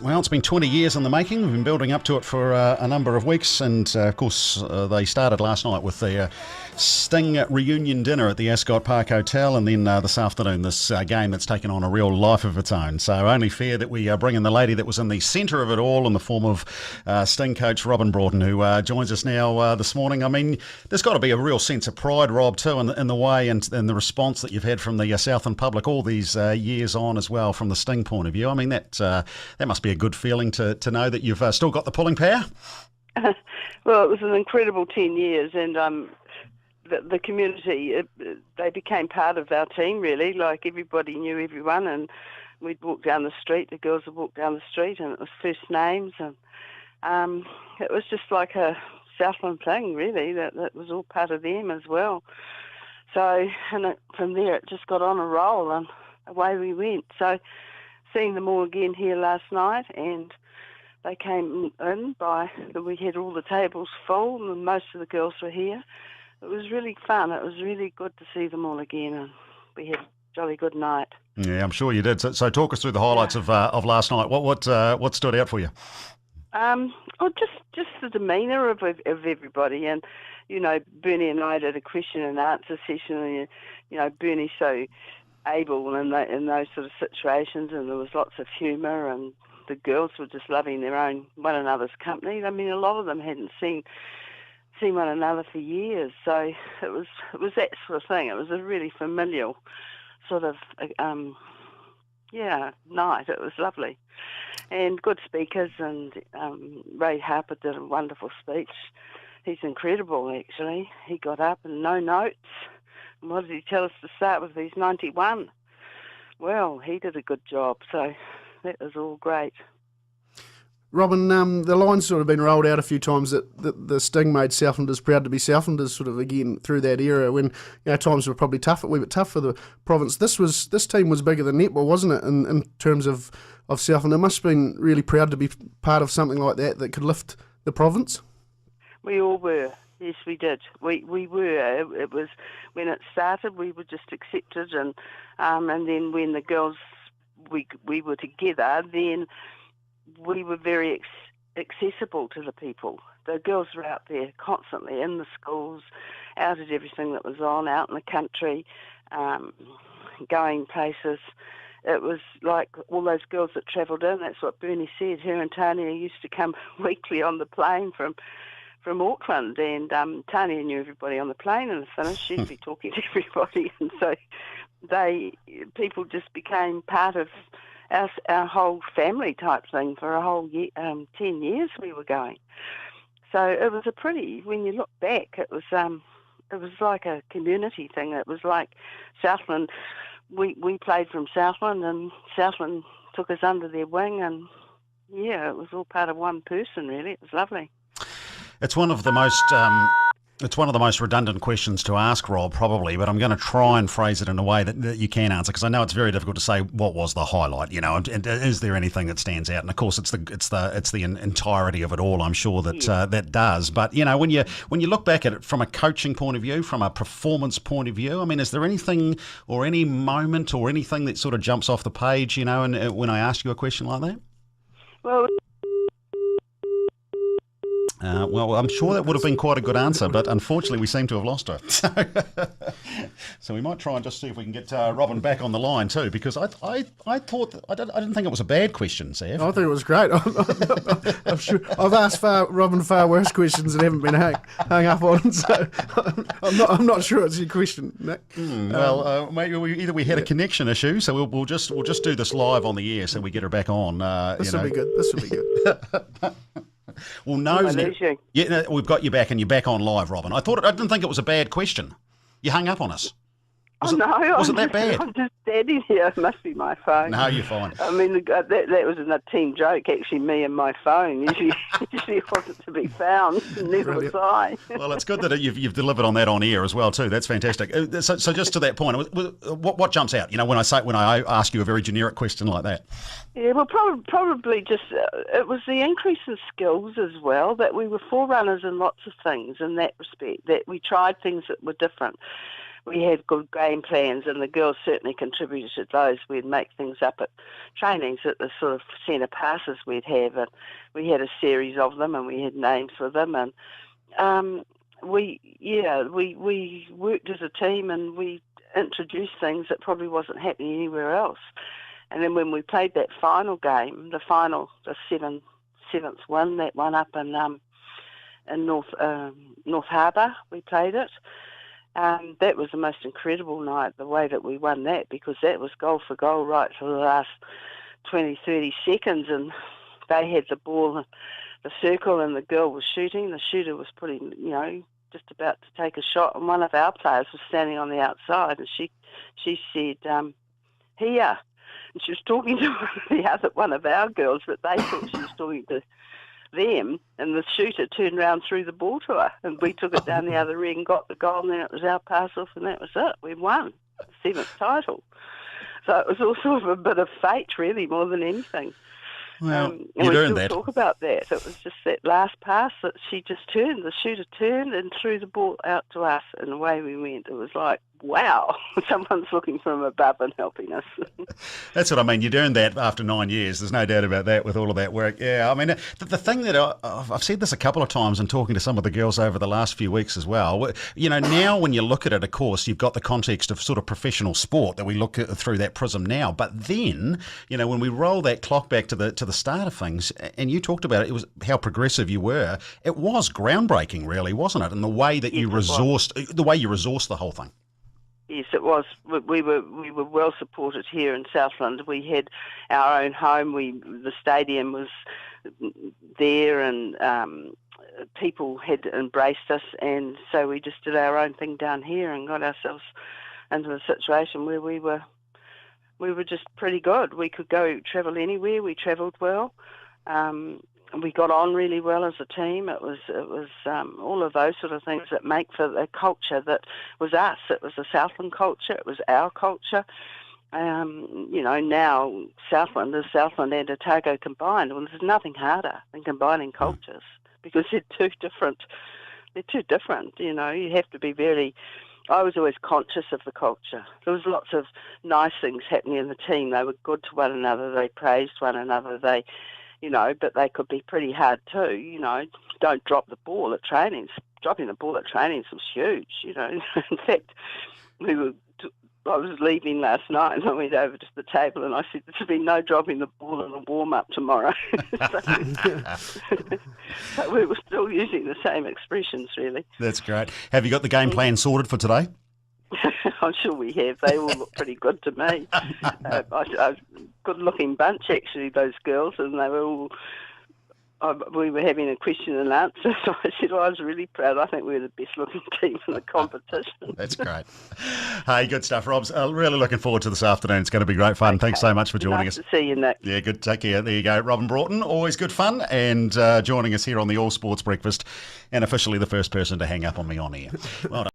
Well, it's been 20 years in the making. We've been building up to it for a number of weeks, and of course they started last night with the Sting reunion dinner at the Ascot Park Hotel, and then this afternoon this game that's taken on a real life of its own. So only fair that we bring in the lady that was in the centre of it all in the form of Sting coach Robyn Broughton, who joins us now this morning. I mean, there's got to be a real sense of pride, Rob, too, in the way and the response that you've had from the Southland public all these years on as well, from the Sting point of view. I mean, that must be a good feeling to know that you've still got the pulling power. Well, it was an incredible 10 years, and the community, they became part of our team, really. Like, everybody knew everyone, and we'd walk down the street, the girls would walk down the street, and it was first names, and it was just like a Southland thing, really. That was all part of them as well. So, and from there it just got on a roll, and away we went. So, seeing them all again here last night, and they came in we had all the tables full, and most of the girls were here. It was really fun. It was really good to see them all again, and we had a jolly good night. Yeah, I'm sure you did. So talk us through the highlights of last night. What stood out for you? Just the demeanour of everybody, and Bernie and I did a question and answer session, and Bernie's so able in those sort of situations, and there was lots of humour, and the girls were just loving one another's company. I mean, a lot of them hadn't seen one another for years, so it was that sort of thing. It was a really familial sort of night. It was lovely, and good speakers, and Ray Harper did a wonderful speech. He's incredible, actually. He got up and no notes. What did he tell us to start with? He's 91. Well, he did a good job, so that was all great. Robyn, the line's sort of been rolled out a few times that the Sting made Southlanders proud to be Southlanders, sort of again through that era when times were probably tough, a wee bit tough for the province. This team was bigger than netball, wasn't it? In terms of Southland, it must have been really proud to be part of something like that could lift the province. We all were. Yes, we did. We were. It was when it started. We were just accepted, and then when the girls we were together, then we were very accessible to the people. The girls were out there constantly in the schools, out at everything that was on, out in the country, going places. It was like all those girls that travelled in. That's what Bernie said. Her and Tania used to come weekly on the plane from Auckland, and Tania knew everybody on the plane, and the finish she'd be talking to everybody, and so people just became part of our whole family type thing for a whole 10 years we were going. So it was when you look back, it was like a community thing. It was like Southland. We played from Southland, and Southland took us under their wing, and it was all part of one person, really. It was lovely. It's one of the most redundant questions to ask, Rob, probably, but I'm going to try and phrase it in a way that you can answer, because I know it's very difficult to say what was the highlight. And is there anything that stands out? And of course, it's the entirety of it all. I'm sure that that does. But when you look back at it from a coaching point of view, from a performance point of view, I mean, is there anything or any moment or anything that sort of jumps off the page? And when I ask you a question like that. Well. Well, I'm sure that would have been quite a good answer, but unfortunately we seem to have lost her. So we might try and just see if we can get Robyn back on the line too, because I thought I didn't think it was a bad question, Sav. I think it was great. I'm sure I've asked Robyn far worse questions and haven't been hung up on, so I'm not sure it's your question, Nick. Maybe we had a connection issue, so we'll just do this live on the air so we get her back on. This will be good. This will be good. Well, no, we've got you back, and you're back on live, Robyn. I didn't think it was a bad question. You hung up on us. Was it that bad? I'm just standing here. It must be my phone. No, you're fine. I mean, that was a team joke, actually, me and my phone. Usually it wasn't to be found, neither was I. Well, it's good that you've delivered on that on air as well, too. That's fantastic. So just to that point, what jumps out, when I ask you a very generic question like that? Yeah, well, probably just, it was the increase in skills as well, that we were forerunners in lots of things in that respect, that we tried things that were different. we had good game plans, and the girls certainly contributed to those. We'd make things up at trainings at the sort of centre passes we'd have, and we had a series of them, and we had names for them, and we worked as a team, and we introduced things that probably wasn't happening anywhere else. And then when we played that final game, the seventh one, that one up in North Harbour, we played it. That was the most incredible night, the way that we won that, because that was goal for goal right for the last 20, 30 seconds, and they had the ball in the circle, and the girl was shooting. The shooter was putting, just about to take a shot, and one of our players was standing on the outside, and she said, here. And she was talking to one of our girls, but they thought she was talking to them, and the shooter turned round, threw the ball to her, and we took it down the other end, got the goal, and then it was our pass off, and that was it. We won the 7th title. So it was all sort of a bit of fate, really, more than anything. Well, and you'd we earned still that. talk about that. It was just that last pass that she just turned, the shooter turned and threw the ball out to us, and away we went. It was like, wow, someone's looking from above and helping us. That's what I mean. You'd earned that after 9 years. There's no doubt about that with all of that work. Yeah, I mean, the thing that I've said this a couple of times and talking to some of the girls over the last few weeks as well. Now when you look at it, of course, you've got the context of sort of professional sport that we look at through that prism now. But then, when we roll that clock back to the start of things, and you talked about it was how progressive you were. It was groundbreaking, really, wasn't it? And the way that you resourced the whole thing. Yes, it was. We were well supported here in Southland. We had our own home. The stadium was there, and people had embraced us, and so we just did our own thing down here and got ourselves into a situation where we were just pretty good. We could go travel anywhere. We travelled well. We got on really well as a team. It was all of those sort of things that make for the culture that was us. It was the Southland culture. It was our culture. Now Southland is Southland and Otago combined. Well, there's nothing harder than combining cultures because they're too different. You have to be very... I was always conscious of the culture. There was lots of nice things happening in the team. They were good to one another. They praised one another. But they could be pretty hard too. Don't drop the ball at trainings. Dropping the ball at trainings was huge. In fact, I was leaving last night and I went over to the table and I said, there should be no dropping the ball in the warm-up tomorrow. So we were still using the same expressions, really. That's great. Have you got the game plan sorted for today? I'm sure we have. They all look pretty good to me. Good-looking bunch, actually, those girls, and they were all... we were having a question and answer, so I said, I was really proud. I think we were the best-looking team in the competition. That's great. Hey, good stuff, Robs. Really looking forward to this afternoon. It's going to be great fun. Okay. Thanks so much for joining us. Nice to see you, Nick. Yeah, good. Take care. There you go. Robyn Broughton, always good fun, and joining us here on the All Sports Breakfast, and officially the first person to hang up on me on air. Well done.